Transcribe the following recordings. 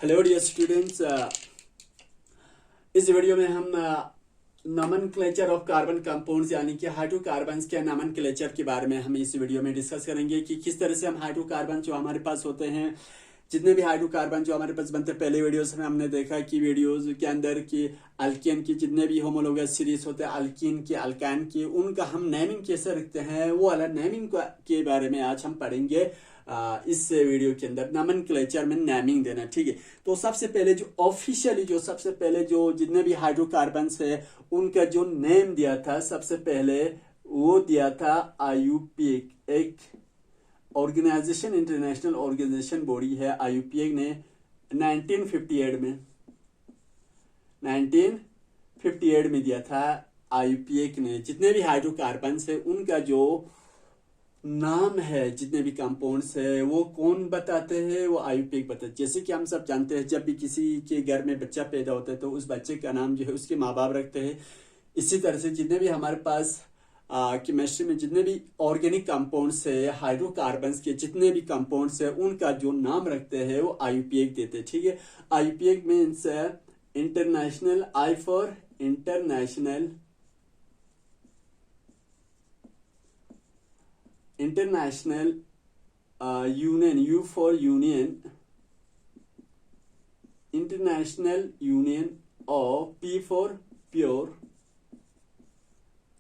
Hello dear students, इस video में हम नॉमेनक्लेचर ऑफ कार्बन कंपाउंड्स यानी कि हाइड्रोकार्बन्स के नॉमेनक्लेचर के बारे में हम इस वीडियो में डिस्कस करेंगे कि किस तरह से हम हाइड्रोकार्बन जो हमारे पास होते हैं, जितने भी हाइड्रोकार्बन जो हमारे पास बनते हैं। पहले वीडियोस में हमने देखा कि वीडियोस के अंदर कि अल्केन की जितने भी होमोलोगस सीरीज होते हैं, अल्कीन के, अल्कान के, उनका हम नेमिंग कैसे रखते हैं, वो वाला नेमिंग के बारे में आज हम पढ़ेंगे इस वीडियो के अंदर। नॉमेनक्लेचर में नेमिंग देना, ठीक है। तो सबसे पहले जो ऑफिशियली सबसे पहले जो जितने भी हाइड्रोकार्बन्स है उनका जो नेम दिया था, सबसे पहले वो दिया था आईयूपीए, एक ऑर्गेनाइजेशन, इंटरनेशनल ऑर्गेनाइजेशन बॉडी है। आईयूपीए ने 1958 में दिया था। आईयूपीए ने जितने भी हाइड्रोकार्बन्स है उनका जो नाम है, जितने भी कंपाउंड्स है, वो कौन बताते हैं? वो आईयूपीए बताते हैं। जैसे कि हम सब जानते हैं, जब भी किसी के घर में बच्चा पैदा होता है तो उस बच्चे का नाम जो है उसके माँ बाप रखते हैं। इसी तरह से जितने भी हमारे पास केमिस्ट्री में जितने भी ऑर्गेनिक कंपाउंड्स है, हाइड्रोकार्बन्स के जितने भी कंपाउंड्स है, उनका जो नाम रखते हैं वो आईयूपीए देते हैं, ठीक है। IUPA means international, I for international, international union, U for union, international union, और P for pure,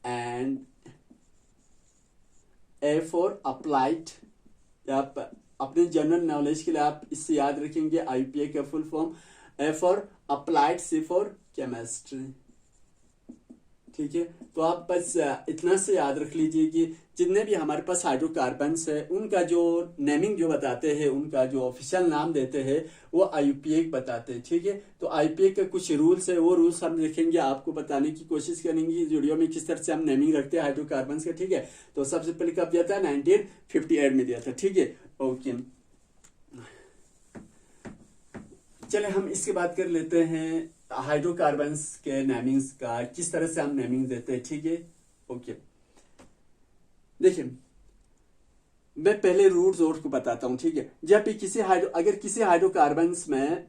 and A for applied. आप अपने जनरल नॉलेज के लिए आप इससे याद रखेंगे आईयूपीए का full form A for applied, C for chemistry, ठीक है। तो आप बस इतना से याद रख लीजिए कि जितने भी हमारे पास हाइड्रोकार्बन्स है उनका जो नेमिंग जो बताते हैं, उनका जो ऑफिशियल नाम देते हैं वो आईयूपीए बताते हैं, ठीक है। तो आईयूपीए के कुछ रूल्स है, वो रूल्स हम देखेंगे, आपको बताने की कोशिश करेंगे इस वीडियो में किस तरह से हम नेमिंग रखते हैं हाइड्रोकार्बन्स का, ठीक है। तो सबसे पहले कब दिया था? 1958 में दिया था, ठीक है। ओके, चले हम इसके बात कर लेते हैं हाइड्रोकार्बन्स के नेमिंग्स का, किस तरह से हम नेमिंग देते हैं, ठीक है। ओके, देखिए मैं पहले रूट्स और को बताता हूं, ठीक है। जब भी अगर किसी हाइड्रोकार्बन्स में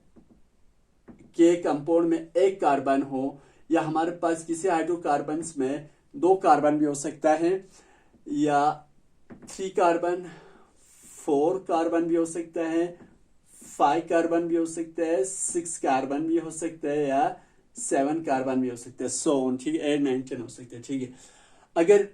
के कंपाउंड में एक कार्बन हो, या हमारे पास किसी हाइड्रोकार्बन्स में 2 कार्बन भी हो सकता है, या 3 कार्बन, 4 कार्बन भी हो सकता है, 5 कार्बन भी हो सकता है, 6 कार्बन भी हो सकता है, या 7 कार्बन भी हो सकता है, सो ऑन, ठीक है। 8, 9, 10 हो सकते हैं, ठीक है। अगर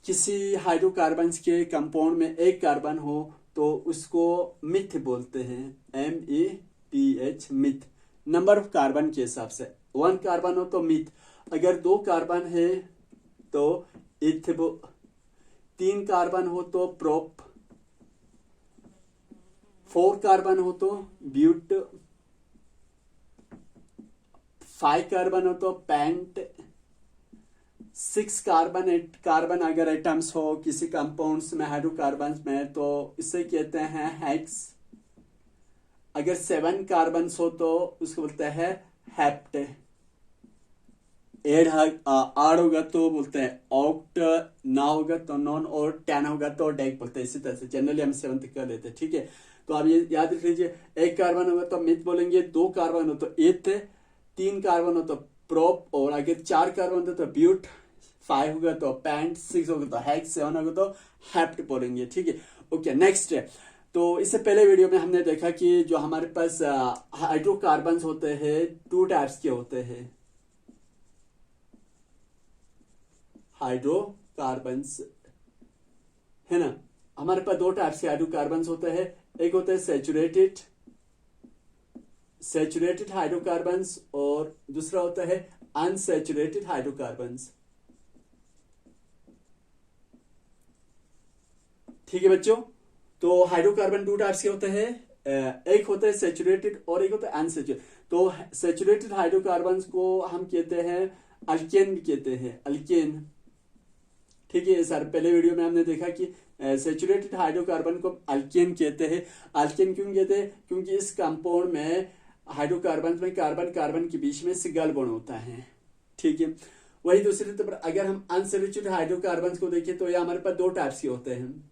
किसी हाइड्रोकार्बन्स के कंपाउंड में एक कार्बन हो तो उसको मिथ बोलते हैं, METH, myth. Number of carbon के हिसाब से 1 कार्बन हो तो मिथ, अगर 2 कार्बन है तो इथबो, 3 कार्बन हो तो प्रोप, 4 कार्बन हो तो ब्यूट, 5 कार्बन हो तो पेंट, 6 कार्बन अगर एटम्स हो किसी कंपाउंड्स में, हाइड्रोकार्बन्स में, तो इसे कहते हैं हेक्स। अगर 7 कार्बन हो तो उसको बोलते हैं हेप्ट। 8 होगा तो बोलते हैं ऑक्ट, 9 होगा तो नॉन, और 10 होगा तो डेक बोलते हैं। इसी तरह से जनरली हम 7 तक कर लेते हैं, ठीक है। तो आप ये याद रख लीजिए, 1 कार्बन होगा तो मिथ बोलेंगे, 2 कार्बन हो तो एथ, 3 कार्बन हो तो प्रोप, और अगर 4 कार्बन हो तो ब्यूट, 5 होगा तो पैंट, 6 होगा तो हेक्स, 7 होगा तो हेप्ट बोलेंगे, ठीक है। ओके, नेक्स्ट है। तो इससे पहले वीडियो में हमने देखा कि जो हमारे पास हाइड्रोकार्बन्स होते हैं 2 टाइप्स के होते हैं। हाइड्रोकार्बन्स है ना, हमारे पास 2 टाइप्स के हाइड्रोकार्बन्स होते हैं। एक होता है सैचुरेटेड हाइड्रोकार्बन्स, और दूसरा होता है अनसैचुरेटेड हाइड्रोकार्बन्स, ठीक है बच्चों। तो हाइड्रोकार्बन 2 टाइप्स के होते हैं, एक होता है सैचुरेटेड और एक होता है अनसैचुरेटेड। तो सैचुरेटेड हाइड्रोकार्बन्स को हम कहते हैं अल्केन भी कहते हैं, अल्केन, ठीक है सर। पहले वीडियो में हमने देखा कि सैचुरेटेड हाइड्रोकार्बन को अल्केन कहते हैं। अल्केन क्यों कहते हैं? क्योंकि इस कंपाउंड में, हाइड्रोकार्बन में, कार्बन कार्बन के बीच में सिंगल बॉन्ड होता है, ठीक है। वही दूसरी तरफ अगर हम अनसैचुरेटेड हाइड्रोकार्बन को देखें तो ये हमारे पास 2 टाइप्स के होते हैं।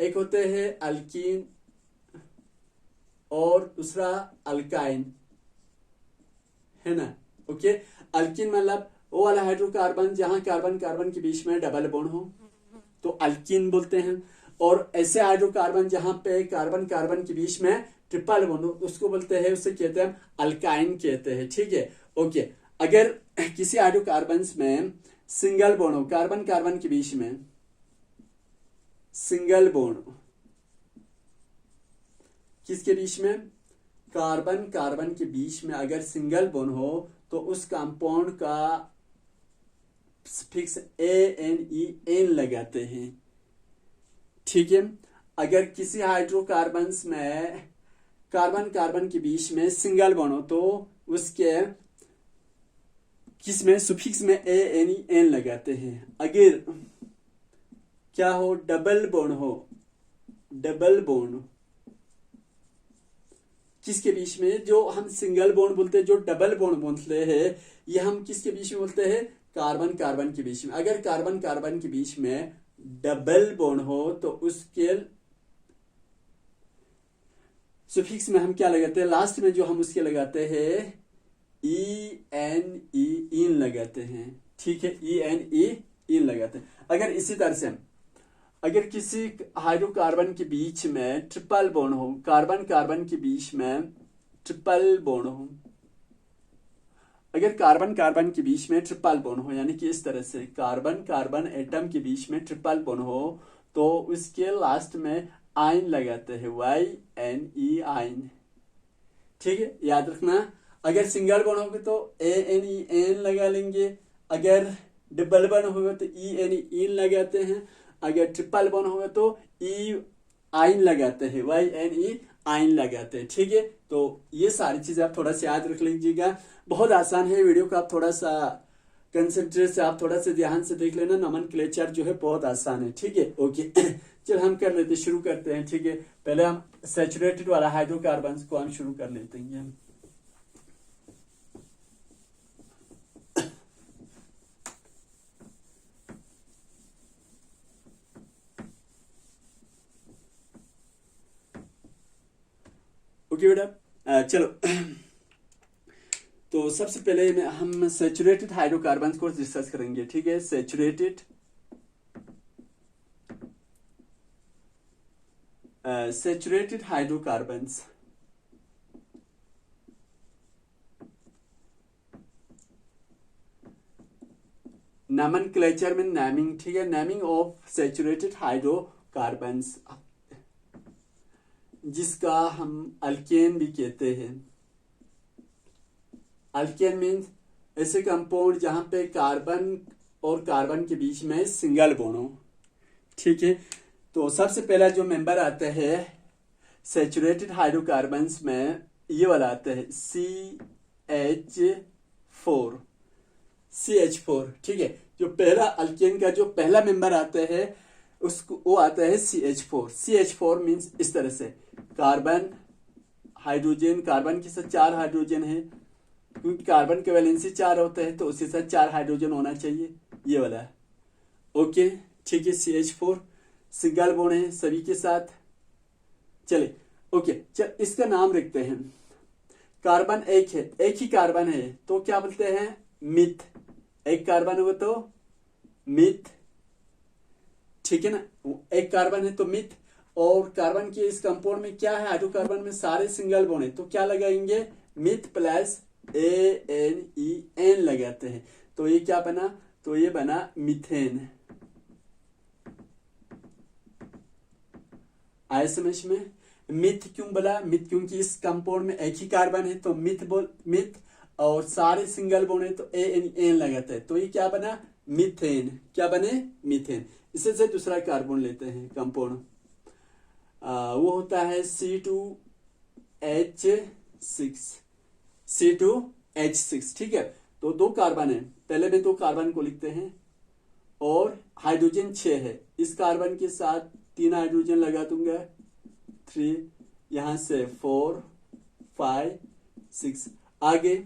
एक होते हैं अल्कीन और दूसरा अल्काइन है ना। ओके, अल्किन मतलब वो वाला हाइड्रोकार्बन जहां कार्बन कार्बन के बीच में डबल बॉन्ड हो तो अल्किन बोलते हैं, और ऐसे हाइड्रोकार्बन जहां पे कार्बन कार्बन के बीच में ट्रिपल बॉन्ड हो उसको बोलते हैं, उसे कहते हैं अल्काइन कहते हैं। ठीक है, ओके। अगर किसी हाइड्रोकार्बन में सिंगल बॉन्ड हो, कार्बन कार्बन के बीच में सिंगल बॉन्ड, किसके बीच में, कार्बन कार्बन के बीच में अगर सिंगल बॉन्ड हो तो उस कंपाउंड का फिक्स एन लगाते हैं। ठीक है, अगर किसी हाइड्रोकार्बन्स में कार्बन कार्बन के बीच में सिंगल बॉन्ड हो तो उसके किसमें सुफिक्स में एन लगाते हैं। अगर क्या हो, डबल बॉन्ड हो, डबल बॉन्ड किसके बीच में, जो हम सिंगल बॉन्ड बोलते हैं, जो डबल बॉन्ड बोलते हैं, ये हम किसके बीच में बोलते हैं, कार्बन कार्बन के बीच में। अगर कार्बन कार्बन के बीच में डबल बॉन्ड हो तो उसके सुफिक्स में हम क्या लगाते हैं, लास्ट में जो हम उसके लगाते हैं इन लगाते हैं। ठीक है, इन लगाते हैं। अगर इसी तरह से अगर किसी हाइड्रोकार्बन के बीच में ट्रिपल बॉन्ड हो, कार्बन कार्बन के बीच में ट्रिपल बॉन्ड हो, अगर कार्बन कार्बन के बीच में ट्रिपल बॉन्ड हो, यानी कि इस तरह से कार्बन कार्बन एटम के बीच में ट्रिपल बॉन्ड हो तो उसके लास्ट में आइन लगाते हैं, आइन। ठीक है, याद रखना। अगर सिंगल बॉन्ड होगा तो एन लगा लेंगे, अगर डबल बॉन्ड होगा तो इन लगाते हैं, अगर ट्रिपल बॉन्ड होगा तो आइन लगाते हैं, आइन लगाते हैं। ठीक है, तो ये सारी चीजें आप थोड़ा सा याद रख लीजिएगा। बहुत आसान है, वीडियो को आप थोड़ा सा कंसंट्रेट से, आप थोड़ा सा ध्यान से देख लेना। नोमेनक्लेचर जो है बहुत आसान है। ठीक है, ओके। चल हम कर लेते, शुरू करते हैं। ठीक है, पहले हम सैचुरेटेड वाला हाइड्रोकार्बन को हम शुरू कर लेते हैं। ओके बेटा, चलो। तो सबसे पहले हम सैचुरेटेड हाइड्रोकार्बन्स को डिस्कस करेंगे। ठीक है, सैचुरेटेड हाइड्रोकार्बन्स, नोमेनक्लेचर में नेमिंग। ठीक है, नेमिंग ऑफ सैचुरेटेड हाइड्रोकार्बन्स, जिसका हम अल्केन भी कहते हैं। अल्केन मीन्स ऐसे कंपाउंड जहां पे कार्बन और कार्बन के बीच में सिंगल बॉन्ड हो। ठीक है, तो सबसे पहला जो मेंबर आता है सैचुरेटेड हाइड्रोकार्बन्स में, ये वाला आता है CH4। ठीक है, जो पहला अल्केन का जो पहला मेंबर आता है उसको वो आता है CH4 मीन्स इस तरह से, कार्बन हाइड्रोजन, कार्बन के साथ 4 हाइड्रोजन है, क्योंकि कार्बन के वैलेंसी 4 होता है तो उसके साथ 4 हाइड्रोजन होना चाहिए, ये वाला है। ओके, ठीक है, CH4 सिंगल बॉन्ड है सभी के साथ। चले, ओके, चल इसका नाम रखते हैं। कार्बन एक है, एक ही कार्बन है तो क्या बोलते हैं, मिथ। एक कार्बन होगा तो मिथ। ठीक है ना, एक कार्बन है तो मिथ। और कार्बन के इस कंपाउंड में क्या है, हाइड्रोकार्बन में सारे सिंगल बॉन्ड है तो क्या लगाएंगे, मिथ प्लस एन लगाते हैं। तो ये क्या बना, तो ये बना मीथेन। आए समझ में। मिथ क्यों बोला, मिथ क्योंकि इस कंपाउंड में एक ही कार्बन है तो मिथ, और सारे सिंगल बॉन्ड है तो एन लगाते हैं तो ये क्या बना, मीथेन। क्या बने, मीथेन। इसे से दूसरा कार्बन लेते हैं कंपाउंड, वो होता है C2H6। ठीक है, तो 2 कार्बन है, पहले में 2 कार्बन को लिखते हैं और हाइड्रोजन 6 है, इस कार्बन के साथ 3 हाइड्रोजन लगा दूंगा, 3, यहां से 4 5 6, आगे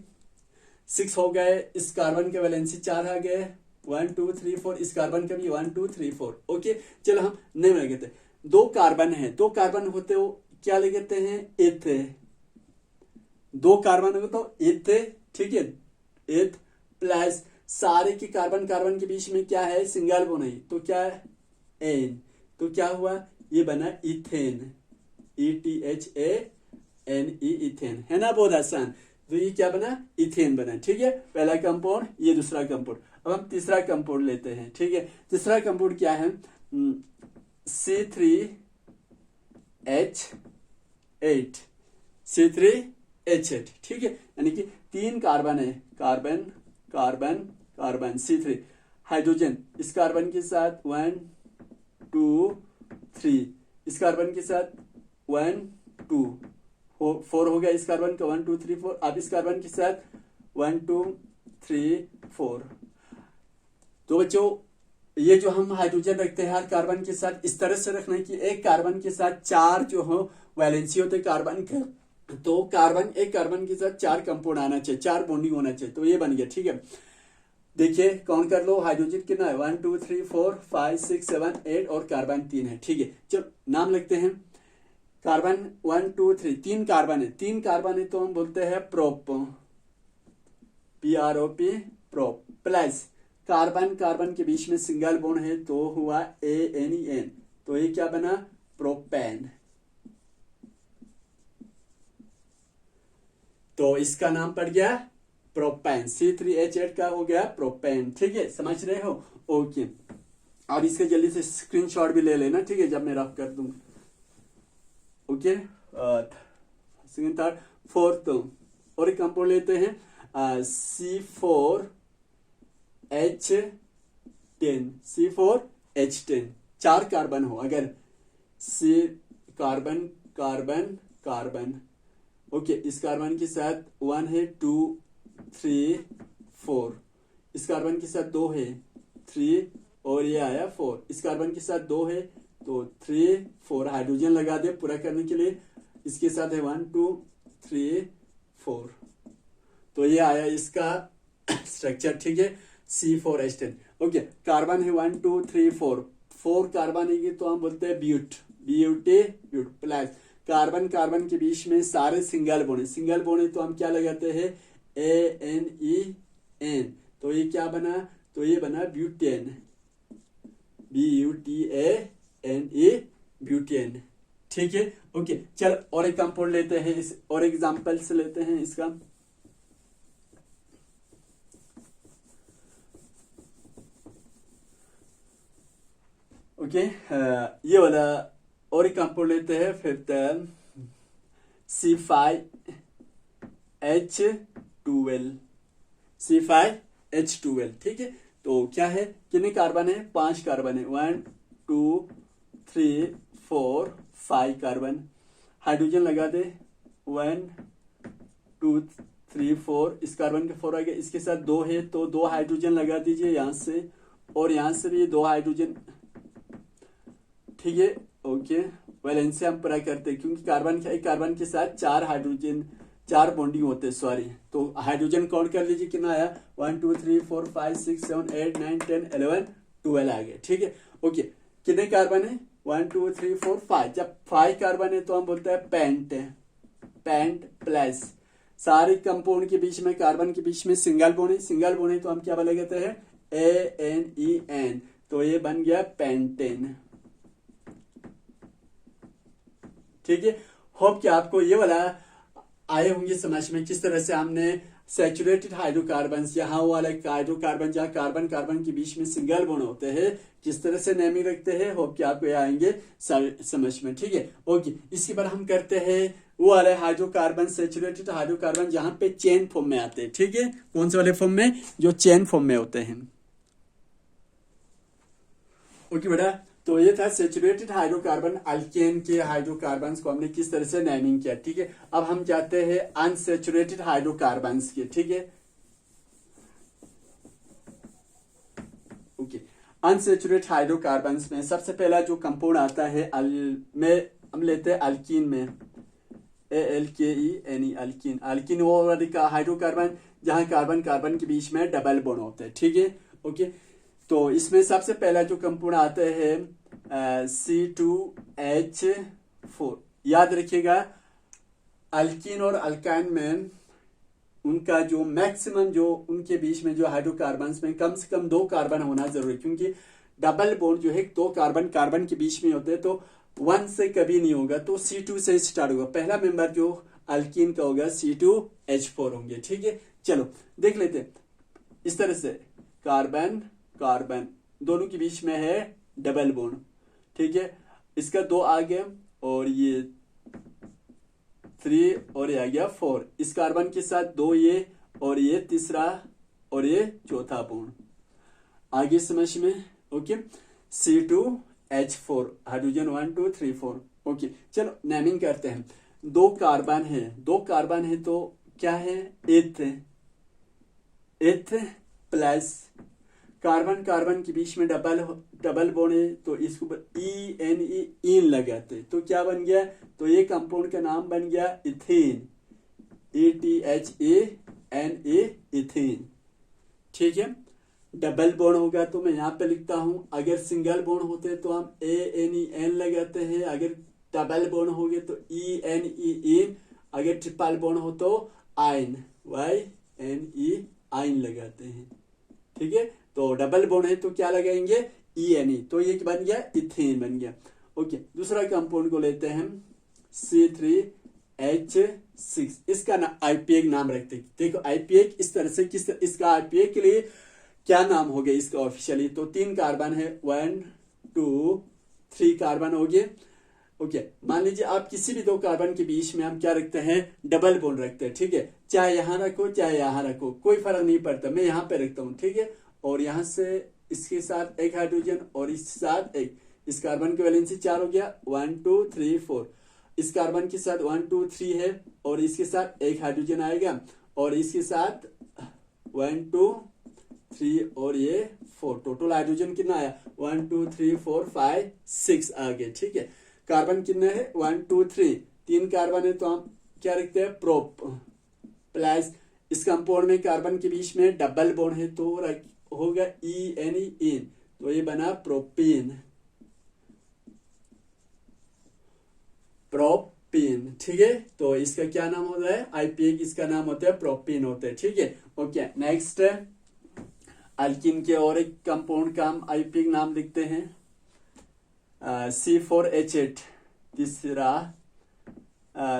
6 हो गए। इस कार्बन के वैलेंसी 4 आ गए, 1 2 3 4, इस कार्बन का भी 1 2 3 4। ओके, चलो हम नहीं लगाते। 2 कार्बन है, 2 कार्बन होते हो क्या लगाते हैं, एथ, दो कार्बन होगा तो एथ, ठीक है, एथ प्लस सारे के कार्बन कार्बन के बीच में क्या है, सिंगल बॉन्ड है, तो क्या है, एन, तो क्या हुआ, ये बना इथेन, ETHANE, इथेन, है ना, बहुत आसान। तो ये क्या बना, इथेन बना, ठीक है, पहला कंपाउंड, ये दूसरा कंपाउंड। अब हम तीसरा कंपाउंड लेते हैं, ठीक है, तीसरा कंपाउंड क्या है, C3H8, C3H8, ठीक है, यानी कि 3 कार्बन है, carbon carbon carbon, C3 hydrogen, इस कार्बन के साथ 1 2 3, इस कार्बन के साथ 1 2 4 हो गया, इस कार्बन का 1 2 3 4, अब इस कार्बन के साथ 1 2 3 4। तो बच्चों ये जो हम हाइड्रोजन रखते हैं हर कार्बन के साथ, इस तरह से रखना है कि एक कार्बन के साथ 4 जो हो वैलेंसी होते कार्बन के, तो कार्बन, एक कार्बन के साथ 4 कंपाउंड आना चाहिए, 4 बॉन्डिंग होना चाहिए, तो ये बन गया, ठीक है। देखिए काउंट कर लो, हाइड्रोजन कितना है, 1 2 3 4 5 6 7 8 और कार्बन 3 है, ठीक है। चलो नाम लिखते हैं, कार्बन 1 2 3, 3 कार्बन है, 3 कार्बन है तो हम बोलते हैं prop, PROP, prop, plus carbon carbon के बीच में सिंगल बॉन्ड है तो हुआ ANEN, तो ये क्या बना, प्रोपेन, तो इसका नाम पड़ गया प्रोपेन, C3H8 का हो गया प्रोपेन, ठीक है, समझ रहे हो, ओके। और इसके जल्दी से स्क्रीनशॉट भी ले लेना, ठीक है, जब मैं रफ कर दूंगा, ओके। सेकंड थर्ड फोर्थ और एक कंपाउंड लेते हैं, C4H10, 4 कार्बन हो, अगर C carbon carbon carbon, okay, इस कार्बन के साथ 1 है 2 3 4, इस कार्बन के साथ 2 है 3 और ये आया 4, इस कार्बन के साथ 2 है तो 3 4 हाइड्रोजन लगा दे पूरा करने के लिए, इसके साथ है 1 2 3 4, तो ये आया इसका स्ट्रक्चर, ठीक है, C4H10, ओके। कार्बन है 1 2 3 4, 4 कार्बन है तो हम बोलते हैं but, but plus carbon carbon के बीच में सारे सिंगल बॉन्ड, सिंगल बॉन्ड है तो हम क्या लगाते हैं, ANEN, तो ये क्या बना, तो ये बना ब्यूटेन, BUTANE, ब्यूटेन, ठीक है, ओके। चल और एक कंपाउंड लेते हैं, इस और एग्जांपल से लेते हैं इसका, ओके, ये वाला और एक कंपाउंड लेते हैं, फिफ्थ C5H12, ठीक है, तो क्या है, कितने कार्बन है, 5 कार्बन है, 1 2 3 4 5 कार्बन, हाइड्रोजन लगा दे 1 2 3 4, इस कार्बन के 4 आ गए, इसके साथ 2 है तो 2 हाइड्रोजन लगा दीजिए यहाँ से, और यहाँ से भी 2 हाइड्रोजन, ठीक है, ओके। वैलेंसी हम पूरा करते हैं क्योंकि एक कार्बन के साथ 4 हाइड्रोजन, 4 बॉन्डिंग होते हैं, सॉरी, तो हाइड्रोजन काउंट कर लीजिए कितना आया, 1 2 3 4 5 6 7 8 9 10 11 12 आ गए, ठीक है, ओके। कितने कार्बन है, 1 2 3 4 5, जब 5 कार्बन है तो हम बोलते हैं पेंट, पेंट प्लस सारे कंपाउंड के बीच में, कार्बन के बीच में सिंगल बॉन्ड है, सिंगल बॉन्ड है तो हम क्या लगाते हैं, ANEN, तो ये बन गया पेंटेन, ठीक है। होप कि आपको ये वाला आए होंगे समझ में, किस तरह से हमने सैचुरेटेड हाइड्रोकार्बन, यहाँ वाला हाइड्रोकार्बन जहाँ कार्बन कार्बन के बीच में सिंगल बॉन्ड होते हैं, किस तरह से नेमिंग रखते हैं, होप कि आपको ये आएंगे समझ में, ठीक है, ओके। इसके बाद हम करते हैं वो वाले हाइड्रोकार्बन, सैचुरेटेड हाइड्रोकार्बन जहाँ पे चेन फॉर्म में आते हैं, ठीक है, कौन से वाले फॉर्म में, जो चेन फॉर्म में होते हैं, ओके बेटा। तो ये था सैचुरेटेड हाइड्रोकार्बन, अल्केन के हाइड्रोकार्बन को हमने किस तरह से नेमिंग किया, ठीक है। अब हम जाते हैं अनसैचुरेटेड हाइड्रोकार्बन के, ठीक है, ओके। अनसैचुरेटेड हाइड्रोकार्बन में सबसे पहला जो कंपाउंड आता है हम लेते हैं अल्कीन में, ALKENE, अल्कीन, अल्कीन वो वाला हाइड्रोकार्बन जहां कार्बन कार्बन के बीच में डबल बॉन्ड होते हैं, ठीक है, ओके। तो इसमें सबसे पहला जो कंपाउंड आता है C2H4, याद रखिएगा, अल्कीन और अल्काइन में उनका जो मैक्सिमम जो उनके बीच में जो हाइड्रोकार्बन्स में कम से कम 2 कार्बन होना जरूरी, क्योंकि डबल बॉन्ड जो है 2 कार्बन कार्बन के बीच में होते हैं, तो 1 से कभी नहीं होगा, तो C2 से स्टार्ट होगा। पहला मेंबर जो अल्कीन का होगा C2H4 होंगे। ठीक है, चलो देख लेते हैं। इस तरह से कार्बन कार्बन दोनों के बीच में है डबल बॉन्ड। ठीक है, इसका 2 आ गया और ये 3 और ये आ गया 4। इस कार्बन के साथ 2 ये और ये तीसरा और ये चौथा बॉन्ड। आगे समझ में? Okay, C2H4 hydrogen 1 2 3 4। ओके, चलो नेमिंग करते हैं। 2 कार्बन है तो क्या है? एथ प्लस कार्बन कार्बन के बीच में डबल बॉन्ड है, तो इसको इन लगाते, तो क्या बन गया? तो ये कंपाउंड का नाम बन गया इथेन, ETHANA इथेन। ठीक है, डबल बॉन्ड होगा तो मैं यहाँ पे लिखता हूं, अगर सिंगल बॉन्ड होते तो हम ANEN लगाते हैं, अगर डबल बॉन्ड हो गए तो ENE, अगर ट्रिपल बॉन्ड हो तो आइन, YNE आइन लगाते हैं। ठीक है, तो डबल बॉन्ड है तो क्या लगाएंगे? ENE, तो ये बन गया इथेन बन गया। ओके, दूसरा कंपाउंड को लेते हैं C3H6। इसका IPA नाम रखते हैं। देखो IPA इस तरह से, इसका IPA के लिए क्या नाम हो गया इसका ऑफिशियली? तो 3 कार्बन है, 1 2 3 कार्बन हो गए। ओके, मान लीजिए आप किसी भी 2 कार्बन के बीच में हम क्या रखते हैं? डबल बॉन्ड रखते हैं। ठीक है, चाहे यहां रखो चाहे यहां रखो, कोई फर्क नहीं पड़ता, मैं यहां पे रखता हूं। ठीक है, और यहां से इसके साथ एक हाइड्रोजन और इसके साथ एक, इस कार्बन की वैलेंसी 4 हो गया, 1 2 3 4। इस कार्बन के साथ 1 2 3 है और इसके साथ एक हाइड्रोजन आएगा और इसके साथ 1 2 3 और ये 4। टोटल हाइड्रोजन कितना आया? 1 2 3 4 5 6 आ गए। ठीक है, कार्बन कितने हैं? 1 2 3, 3 कार्बन है तो हम क्या रखते हैं? प्रोप प्लस इस कंपाउंड में कार्बन के बीच में डबल बॉन्ड है तो होगा ENE इन, तो ये बना प्रोपीन। ठीक है, तो इसका क्या नाम होता है? IPA, इसका नाम होता है प्रोपीन होता है। ठीक है, ओके, नेक्स्ट अल्किन के और एक कंपाउंड का हम IPA नाम लिखते हैं C4H8। तीसरा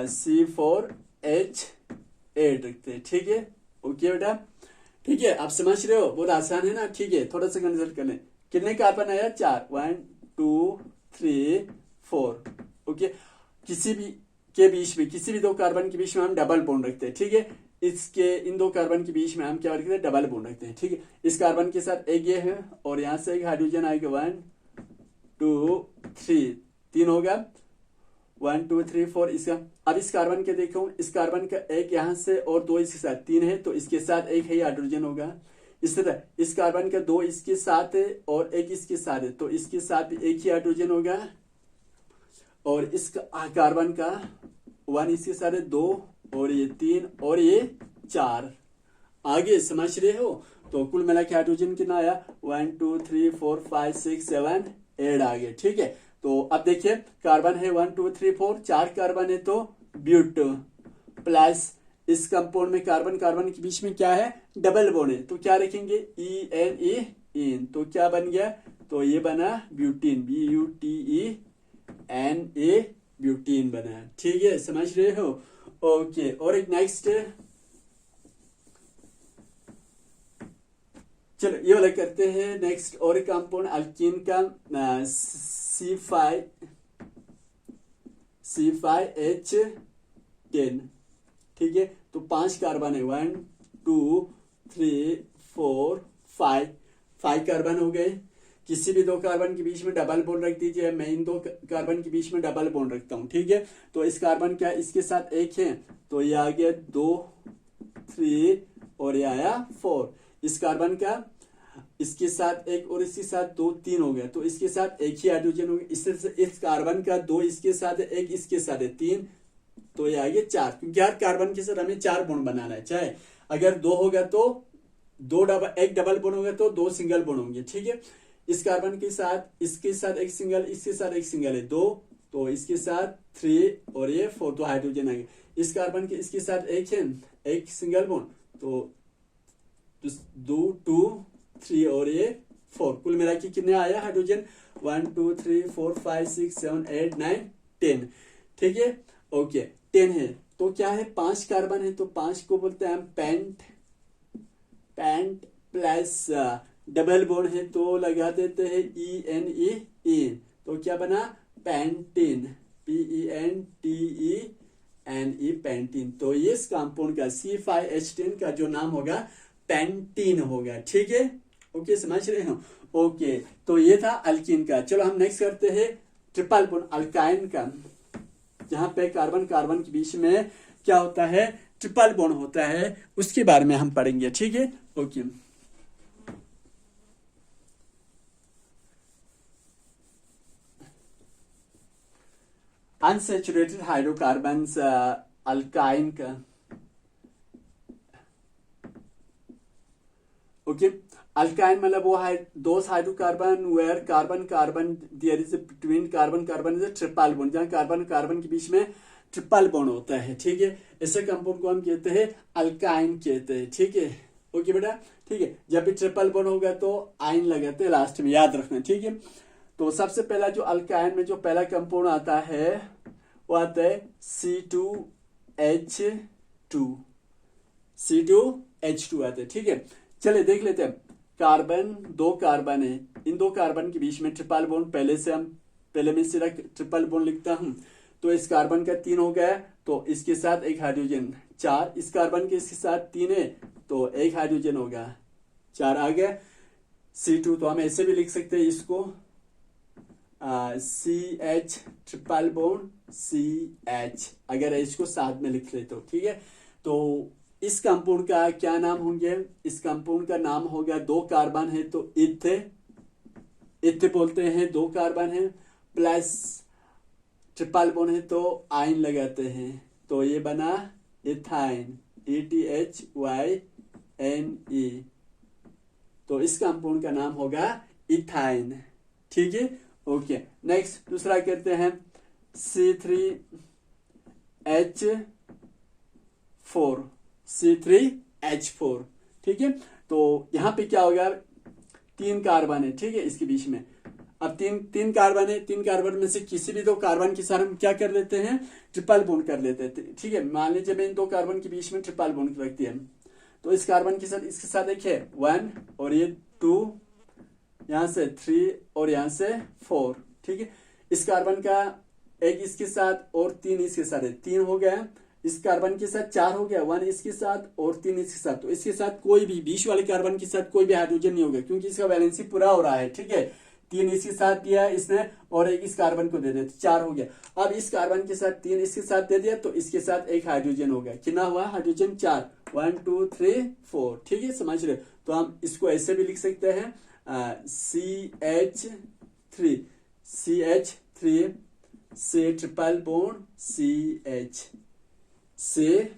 C4H8 रखते हैं। ठीक है, ओके बेटा, ठीक है, आप समझ रहे हो? बहुत आसान है ना? ठीक है, थोड़ा सा कंसिडर कर लें। कितने कार्बन आया? 4, 1 2 3 4। ओके, किसी भी के बीच में, किसी भी 2 कार्बन के बीच में हम डबल बॉन्ड रखते हैं। ठीक है, इसके इन 2 कार्बन के बीच में हम क्या रखते हैं? डबल बॉन्ड रखते हैं। ठीक है, इस कार्बन के साथ एक ये है और यहां से एक हाइड्रोजन आएगा, 1 2 3, 3 होगा, 1 2 3 4। इसका अब इस कार्बन के देखो, इस कार्बन का एक यहां से और 2 इसके साथ, 3 है तो इसके साथ एक है हाइड्रोजन होगा। इस तरह इस कार्बन का 2 इसके साथ है और एक इसके साथ है, तो इसके साथ भी एक ही हाइड्रोजन होगा। और इस कार्बन का 1 इसके साथ है, 2 और ये 3 और ये 4। आगे समझ रहे हो? तो कुल मिला के हाइड्रोजन कितना आया? 1 2 3 4 5 6 7 8 आ गए। ठीक है, तो अब देखिए कार्बन है 1 2 3 4, 4 कार्बन है तो ब्यूट प्लस इस कंपाउंड में कार्बन कार्बन के बीच में क्या है? डबल बॉन्ड है, तो क्या रखेंगे? ENE इन, तो क्या बन गया? तो ये बना ब्यूटीन, BUTENA ब्यूटीन बना। ठीक है, समझ रहे हो? ओके, और एक नेक्स्ट, चलो ये वाला करते हैं। नेक्स्ट और एक कंपाउंड अल्कीन का C5H10। ठीक है, तो 5 कार्बन है, 1 2 3 4 5 कार्बन हो गए। किसी भी 2 कार्बन के बीच में डबल बॉन्ड रख दीजिए, मैं इन 2 कार्बन के बीच में डबल बॉन्ड रखता हूं। ठीक है, तो इस कार्बन का इसके साथ एक है तो ये आ गया 2 3 और ये आया 4। इस कार्बन का इसके साथ एक और इसके साथ 2 3 हो गया, तो इसके साथ एक ही हाइड्रोजन हो गया। इस कार्बन का 2 इसके साथ है, एक इसके साथ है, 3, तो ये आ गया 4, क्योंकि हर कार्बन के साथ हमें 4 बॉन्ड बनाना है। चाहे अगर 2 होगा तो एक डबल बॉन्ड होगा तो 2 सिंगल बॉन्ड होंगे। ठीक है, इस कार्बन के साथ इसके साथ एक सिंगल, इसके साथ एक सिंगल है, 2 तो इसके साथ 3 और ये 4, तो हाइड्रोजन आ गया। इस कार्बन के इसके साथ एक है, एक सिंगल बॉन्ड, तो 2 3 और ये 4, कुल मिला के कितने आया हाइड्रोजन? 1 2 3 4 5 6 7 8 9 10। ठीक है, ओके 10 है। तो क्या है, 5 कार्बन है, तो 5 को बोलते हैं हम पेंट प्लस डबल बॉन्ड है तो लगा देते हैं ENE, तो क्या बना? Pentene, PENTENE, pentene. तो ये इस कंपाउंड का C5H10 का जो नाम होगा पेंटीन होगा। ठीक है, ओके समझ रहे हो? ओके, तो ये था अल्कीन का। चलो हम नेक्स्ट करते हैं ट्रिपल बॉन्ड अल्काइन का, जहां पे कार्बन कार्बन के बीच में क्या होता है? ट्रिपल बॉन्ड होता है, उसके बारे में हम पढ़ेंगे। ठीक है, ओके। अनसैचुरेटेड हाइड्रोकार्बन्स अल्काइन का, ओके। अल्काइन मतलब वो है those hydrocarbon where carbon carbon there is between carbon carbon is triple bond, जहां कार्बन कार्बन के बीच में ट्रिपल बॉन्ड होता है। ठीक है, ऐसे कंपाउंड को हम कहते हैं अल्काइन कहते हैं। ठीक है, ओके बेटा, ठीक है। जब भी ट्रिपल बॉन्ड होगा तो आइन लगाते हैं लास्ट में, याद रखना। ठीक है, तो सबसे पहला जो अल्काइन में जो पहला कंपाउंड आता है वो आता है C2H2 आता है। ठीक है, चलिए देख लेते हैं। कार्बन, 2 कार्बन है, इन 2 कार्बन के बीच में ट्रिपल बॉन्ड, पहले मैं सीधा ट्रिपल बॉन्ड लिखता हूं। तो इस कार्बन का 3 हो गया, तो इसके साथ एक हाइड्रोजन 4, इस कार्बन के इसके साथ 3 है तो एक हाइड्रोजन होगा 4 आ गया। C2 तो हम ऐसे भी लिख सकते हैं इसको CH ट्रिपल बॉन्ड CH, अगर H को साथ में लिख ले तो। ठीक है, तो इस कंपाउंड का क्या नाम होंगे? इस कंपाउंड का नाम हो गया, 2 कार्बन है तो इथ बोलते हैं, 2 कार्बन है प्लस ट्रिपल बॉन्ड है तो आइन लगाते हैं, तो ये बना इथाइन, ETHYNE। तो इस कंपाउंड का नाम होगा इथाइन। ठीक है, ओके। नेक्स्ट दूसरा करते हैं C3H4। ठीक है, तो यहां पे क्या होगा? 3 कार्बन है, ठीक है, इसके बीच में। अब तीन कार्बन है, 3 कार्बन में से किसी भी 2 कार्बन के साथ हम क्या कर लेते हैं? ट्रिपल बॉन्ड कर लेते हैं। ठीक है, मान लीजिए मैं इन 2 कार्बन के बीच में ट्रिपल बॉन्ड रखती है, तो इस कार्बन के साथ इसके साथ एक है 1 और ये 2, यहां से 3 और यहां से 4। ठीक है, इस कार्बन का एक इसके साथ और 3 इसके साथ है, 3 हो गया। इस कार्बन के साथ 4 हो गया, 1 इसके साथ और 3 इसके साथ। तो इसके साथ कोई भी बीच वाले कार्बन के साथ कोई भी हाइड्रोजन नहीं होगा, क्योंकि इसका वैलेंसी पूरा हो रहा है। ठीक है, 3 इसके साथ दिया इसने और एक इस कार्बन को दे दिया, 4 हो गया। अब इस कार्बन के साथ 3 इसके साथ दे दिया, तो इसके साथ एक हाइड्रोजन हो गया। कितना हुआ हाइड्रोजन? 4, 1 2 3 4। ठीक है, समझ रहे? तो हम इसको ऐसे भी लिख सकते हैं CH3 से ट्रिपल बॉन्ड CH, से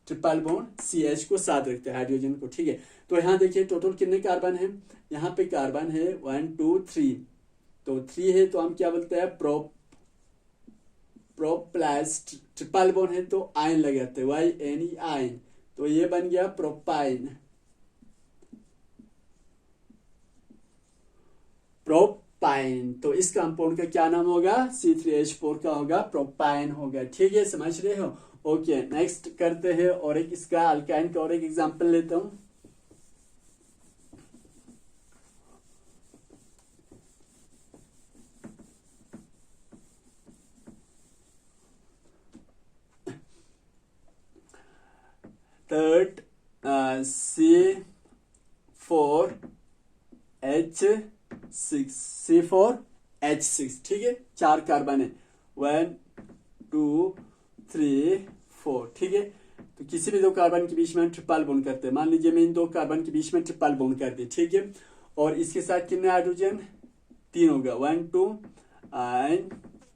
ट्रिपल बॉन्ड CH को साथ रखते हैं हाइड्रोजन को। ठीक है, तो यहाँ देखिए टोटल कितने कार्बन है? यहाँ पे कार्बन है 1 2 3, तो 3 है तो हम क्या बोलते हैं? प्रोप प्लस ट्रिपल बॉन्ड है तो आयन लगाते हैं, YNE आयन, तो ये बन गया प्रोपाइन। तो इस कंपाउंड का क्या नाम होगा? C3H4 का होगा प्रोपाइन होगा। ठीक है, समझ रहे हो? ओके, नेक्स्ट करते हैं और एक इसका अल्काइन का और एक एग्जांपल लेता हूं। Third C4H6। ठीक है, 4 कार्बन है, 1 2 3 4। ठीक है, तो किसी भी 2 कार्बन के बीच में हम ट्रिपल बॉन्ड करते हैं। मान लीजिए मैं इन 2 कार्बन के बीच में ट्रिपल बॉन्ड कर दी। ठीक है, और इसके साथ कितने हाइड्रोजन? 3 होगा, 1 2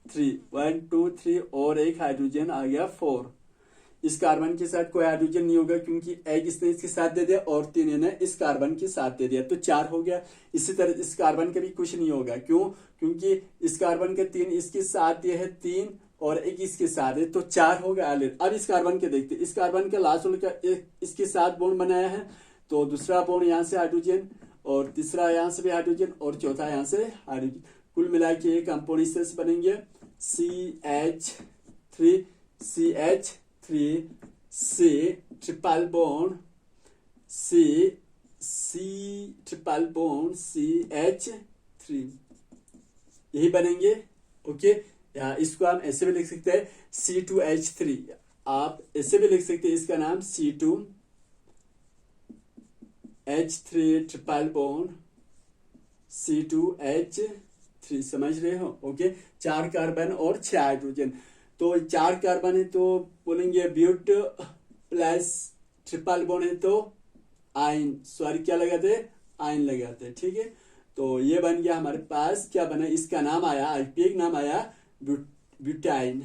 3, 1 2 3 और एक हाइड्रोजन आ गया 4। इस कार्बन के साथ कोई हाइड्रोजन नहीं होगा क्योंकि एक इसने इसके साथ दे दिया और 3 ने इस कार्बन के साथ दे दिया, तो 4 हो गया। इसी तरह इस कार्बन का भी कुछ नहीं होगा, क्यों? क्योंकि इस कार्बन के 3 इसके साथ ये है 3 और एक इसके साथ है, तो 4 होगा ऑलरेडी। अब इस कार्बन के देखते, इस कार्बन का लास्ट वाले का इसके साथ बॉन्ड बनाया है, तो दूसरा बॉन्ड यहाँ से हाइड्रोजन और तीसरा यहाँ से भी हाइड्रोजन और चौथा यहाँ से हाइड्रोजन, कुल मिला के कंपाउंड इस तरह से बनेंगे CH3 C triple bond triple bond CH3, यही बनेंगे। ओके, या इसको हम ऐसे भी लिख सकते हैं C2H3, आप ऐसे भी लिख सकते हैं इसका नाम C2H3 ट्रिपल बॉन्ड C2H3, समझ रहे हो? ओके, 4 कार्बन और 6 हाइड्रोजन, तो 4 कार्बन है तो बोलेंगे ब्यूट प्लस ट्रिपल बॉन्ड है तो आयन, सॉरी क्या लगाते हैं? आयन लगाते हैं, ठीक है। तो ये बन गया हमारे पास, क्या बना, इसका नाम आया, आईपीए नाम आया ब्यूटाइन।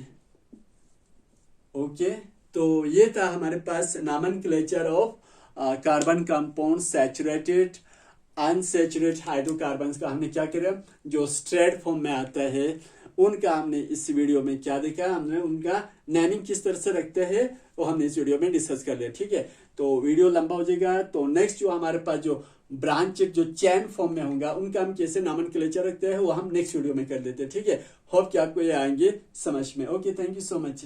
ओके, तो ये था हमारे पास nomenclature of carbon compound saturated unsaturated hydrocarbons का हमने क्या किया, जो स्ट्रेट फॉर्म में आता है उनका हमने इस वीडियो में क्या देखा, हमने उनका नेमिंग किस तरह से रखते हैं वो हमने इस वीडियो में डिस्कस कर लिया, ठीक है। तो वीडियो लंबा हो जाएगा, तो नेक्स्ट जो हमारे पास जो ब्रांच जो चैन फॉर्म में होगा उनका हम कैसे नॉमेनक्लेचर रखते हैं वो हम नेक्स्ट वीडियो में कर देते हैं, ठीक है। होप कि आपको ये आएंगे समझ में। Okay, thank you so much.